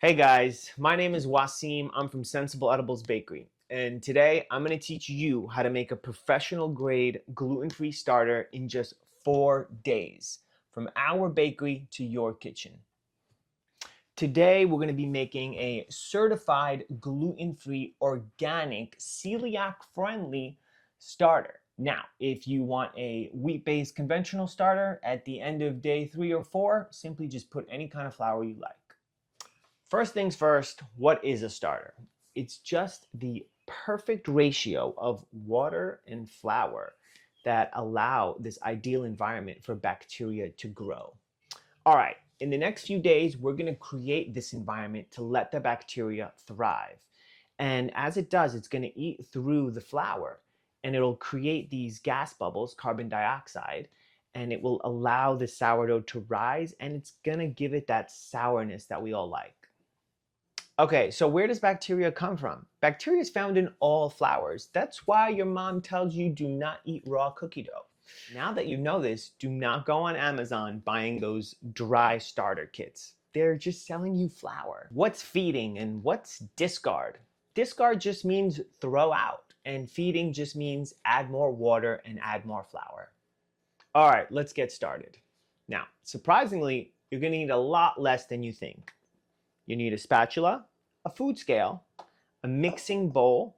Hey guys, my name is Wasim. I'm from Sensible Edibles Bakery. And today I'm going to teach you how to make a professional grade gluten-free starter in just 4 days from our bakery to your kitchen. Today we're going to be making a certified gluten-free, organic, celiac-friendly starter. Now, if you want a wheat-based conventional starter at the end of day 3 or 4, simply just put any kind of flour you like. First things first, what is a starter? It's just the perfect ratio of water and flour that allow this ideal environment for bacteria to grow. All right, in the next few days, we're going to create this environment to let the bacteria thrive. And as it does, it's going to eat through the flour and it'll create these gas bubbles, carbon dioxide, and it will allow the sourdough to rise and it's going to give it that sourness that we all like. Okay, so where does bacteria come from? Bacteria is found in all flours. That's why your mom tells you do not eat raw cookie dough. Now that you know this, do not go on Amazon buying those dry starter kits. They're just selling you flour. What's feeding and what's discard? Discard just means throw out, and feeding just means add more water and add more flour. All right, let's get started. Now, surprisingly, you're gonna need a lot less than you think. You need a spatula, a food scale, a mixing bowl,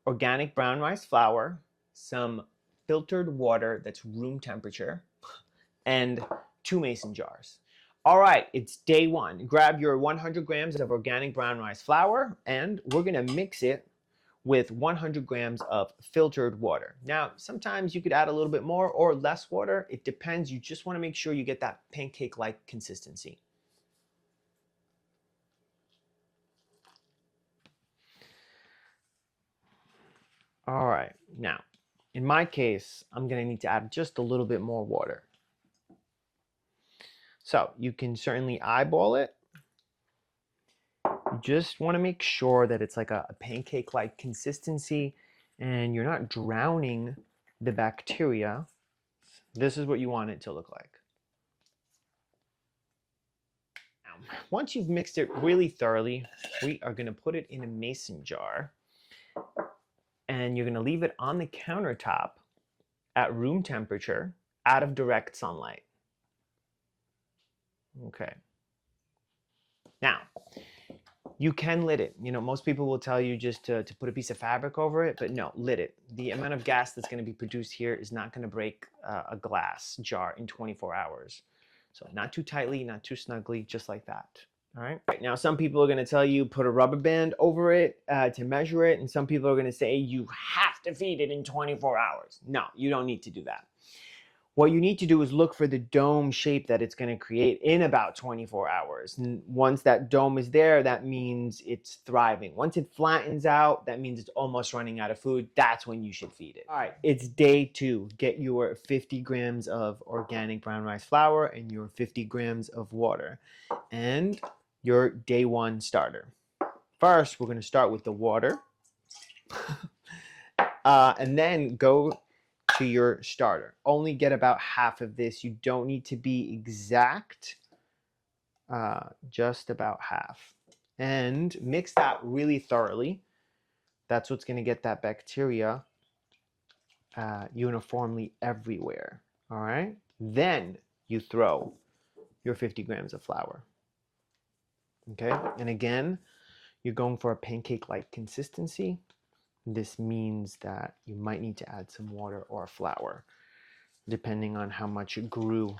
organic brown rice flour, some filtered water that's room temperature, and 2 mason jars. All right, it's day 1. Grab your 100 grams of organic brown rice flour, and we're gonna mix it with 100 grams of filtered water. Now, sometimes you could add a little bit more or less water. It depends. You just wanna make sure you get that pancake-like consistency. All right, now, in my case, I'm gonna need to add just a little bit more water. So you can certainly eyeball it. You just wanna make sure that it's like a pancake-like consistency and you're not drowning the bacteria. This is what you want it to look like. Now, once you've mixed it really thoroughly, we are gonna put it in a mason jar. And you're going to leave it on the countertop at room temperature out of direct sunlight. Okay. Now, you can lid it. You know, most people will tell you just to put a piece of fabric over it, but no, lid it. The amount of gas that's going to be produced here is not going to break a glass jar in 24 hours. So not too tightly, not too snugly, just like that. All right. Now, some people are going to tell you put a rubber band over it to measure it. And some people are going to say you have to feed it in 24 hours. No, you don't need to do that. What you need to do is look for the dome shape that it's going to create in about 24 hours. And once that dome is there, that means it's thriving. Once it flattens out, that means it's almost running out of food. That's when you should feed it. All right, it's day 2. Get your 50 grams of organic brown rice flour and your 50 grams of water. And your day 1 starter. First, we're going to start with the water and then go to your starter. Only get about half of this. You don't need to be exact, just about half. And mix that really thoroughly. That's what's going to get that bacteria uniformly everywhere. All right? Then you throw your 50 grams of flour. Okay, and again, you're going for a pancake-like consistency. This means that you might need to add some water or flour, depending on how much it grew.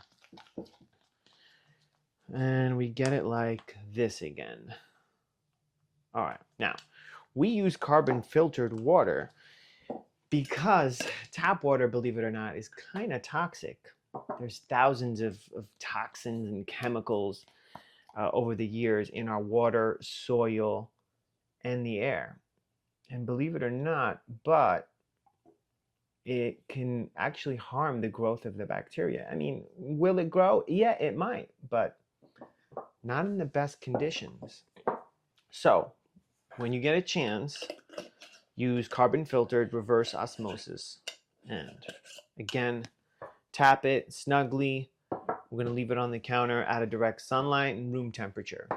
And we get it like this again. All right, now, we use carbon-filtered water because tap water, believe it or not, is kind of toxic. There's thousands of toxins and chemicals over the years in our water, soil, and the air. And believe it or not, but it can actually harm the growth of the bacteria. I mean, will it grow? Yeah, it might, but not in the best conditions. So when you get a chance, use carbon-filtered reverse osmosis. And again, tap it snugly. We're going to leave it on the counter out of direct sunlight and room temperature.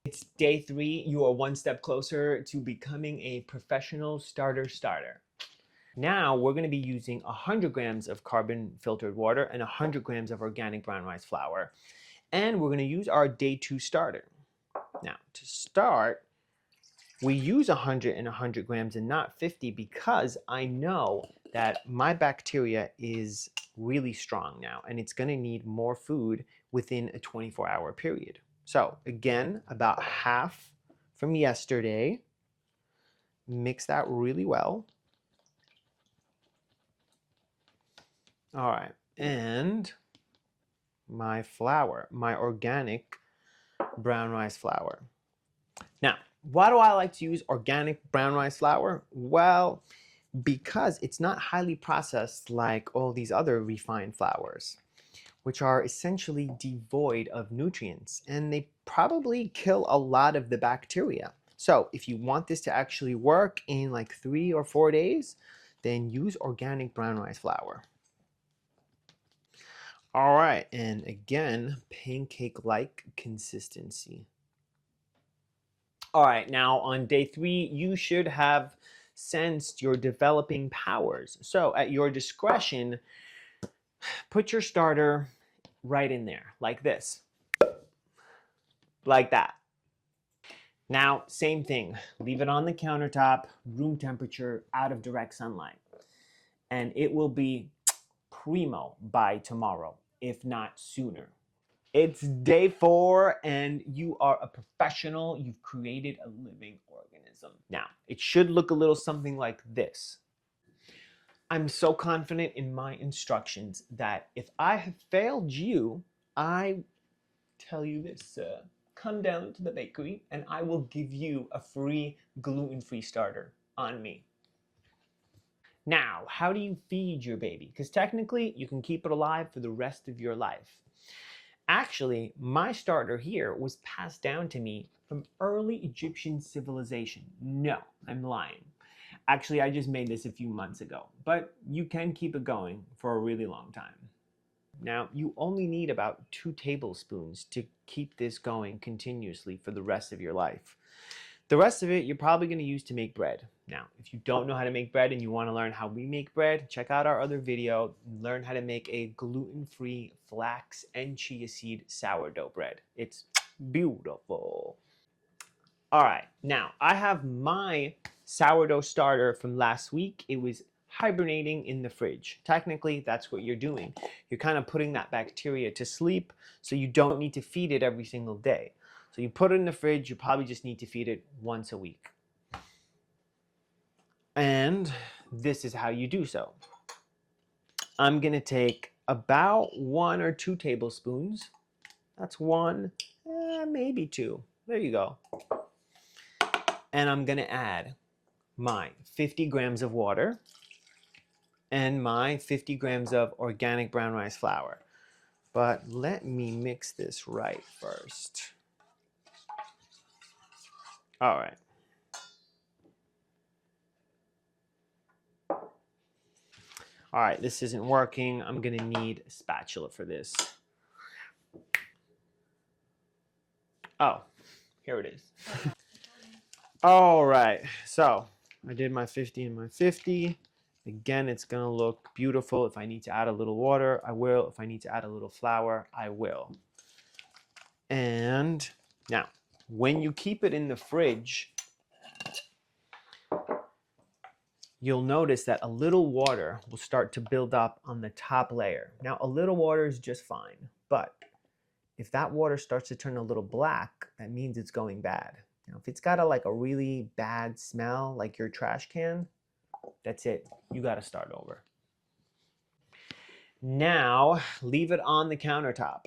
It's day 3. You are one step closer to becoming a professional starter. Now we're going to be using 100 grams of carbon filtered water and 100 grams of organic brown rice flour. And we're going to use our day 2 starter. Now to start, we use 100 and 100 grams and not 50 because I know that my bacteria is really strong now and it's going to need more food within a 24-hour period. So again, about half from yesterday. Mix that really well. All right, and my flour, my organic brown rice flour. Now, why do I like to use organic brown rice flour? Well, because it's not highly processed like all these other refined flours, which are essentially devoid of nutrients, and they probably kill a lot of the bacteria. So if you want this to actually work in like 3 or 4 days, then use organic brown rice flour. All right, and again, pancake-like consistency. All right, now on day 3, you should have sensed your developing powers. So at your discretion, put your starter right in there, like this. Like that. Now, same thing. Leave it on the countertop, room temperature, out of direct sunlight. And it will be primo by tomorrow, if not sooner. It's day 4 and you are a professional. You've created a living organism. Now, it should look a little something like this. I'm so confident in my instructions that if I have failed you, I tell you this, come down to the bakery and I will give you a free gluten-free starter on me. Now, how do you feed your baby? Because technically, you can keep it alive for the rest of your life. Actually, my starter here was passed down to me from early Egyptian civilization. No, I'm lying. Actually, I just made this a few months ago, but you can keep it going for a really long time. Now, you only need about 2 tablespoons to keep this going continuously for the rest of your life. The rest of it, you're probably going to use to make bread. Now, if you don't know how to make bread and you want to learn how we make bread, check out our other video, learn how to make a gluten-free flax and chia seed sourdough bread. It's beautiful. All right, now I have my sourdough starter from last week. It was hibernating in the fridge. Technically, that's what you're doing. You're kind of putting that bacteria to sleep so you don't need to feed it every single day. So you put it in the fridge, you probably just need to feed it once a week. And this is how you do so. I'm gonna take about 1 or 2 tablespoons. That's 1, maybe 2. There you go. And I'm gonna add my 50 grams of water and my 50 grams of organic brown rice flour. But let me mix this right first. All right. All right, this isn't working. I'm gonna need a spatula for this. Oh, here it is. All right, so I did my 50 and my 50. Again, it's gonna look beautiful. If I need to add a little water, I will. If I need to add a little flour, I will. And now, when you keep it in the fridge, you'll notice that a little water will start to build up on the top layer. Now, a little water is just fine, but if that water starts to turn a little black, that means it's going bad. Now, if it's got a really bad smell, like your trash can, that's it. You got to start over. Now, leave it on the countertop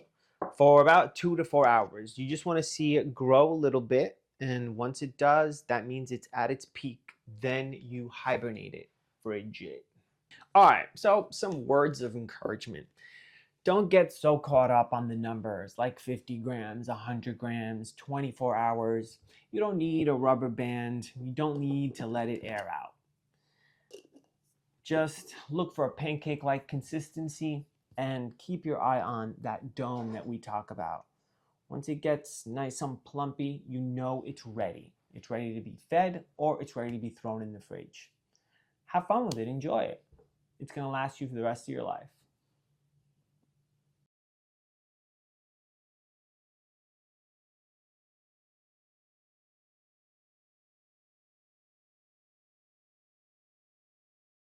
for about 2 to 4 hours. You just want to see it grow a little bit, and once it does, that means it's at its peak. Then you hibernate it, fridge it. All right, so some words of encouragement. Don't get so caught up on the numbers like 50 grams, 100 grams, 24 hours. You don't need a rubber band. You don't need to let it air out. Just look for a pancake-like consistency and keep your eye on that dome that we talk about. Once it gets nice and plumpy, you know it's ready. It's ready to be fed or it's ready to be thrown in the fridge. Have fun with it, enjoy it. It's gonna last you for the rest of your life.